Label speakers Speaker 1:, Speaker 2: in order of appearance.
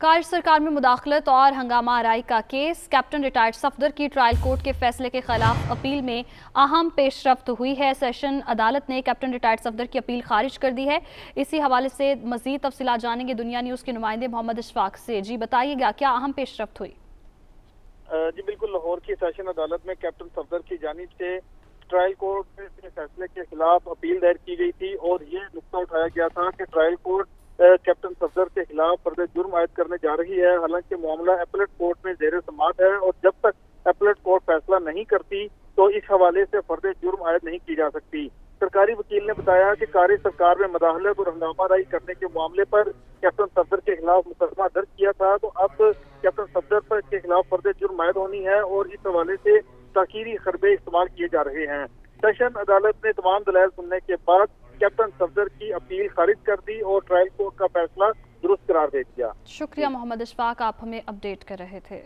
Speaker 1: कारी सरकार में मुदाखलत और हंगामा आराई का केस। कैप्टन रिटायर्ड सफदर की ट्रायल कोर्ट के फैसले के खिलाफ अपील में अहम पेशरफ्त हुई है। सेशन अदालत ने कैप्टन रिटायर्ड सफदर की अपील खारिज कर दी है। इसी हवाले से मजीद तफसीलात जानेंगे दुनिया न्यूज़ के नुमाइंदे मोहम्मद इशफाक से। जी बताइएगा, क्या अहम पेशरफ्त हुई?
Speaker 2: जी बिल्कुल, लाहौर की सेशन अदालत में कैप्टन सफदर की जानिब से ट्रायल कोर्ट के फैसले के खिलाफ अपील दायर की गई थी और ये नुक्ता उठाया गया था कि ट्रायल कोर्ट कैप्टन सफदर के खिलाफ फर्द जुर्म आयद करने जा रही है। हालांकि मामला अपीलेट कोर्ट में जेर समाअत है और जब तक अपीलेट कोर्ट फैसला नहीं करती तो इस हवाले से फर्द जुर्म आयद नहीं की जा सकती। सरकारी वकील ने बताया कि कारी सरकार में मुदाखलत और हंगामाराई करने के मामले पर कैप्टन सफदर के खिलाफ मुकदमा दर्ज किया था, तो अब कैप्टन सफदर के खिलाफ फर्द जुर्म आयद होनी है और इस हवाले से ताकीरी खरबे इस्तेमाल किए जा रहे हैं। सेशन अदालत ने तमाम दलाइल सुनने के बाद कैप्टन सफदर की अपील खारिज कर दी और ट्रायल कोर्ट का फैसला दुरुस्त करार दे दिया।
Speaker 1: शुक्रिया मोहम्मद इशफाक, आप हमें अपडेट कर रहे थे।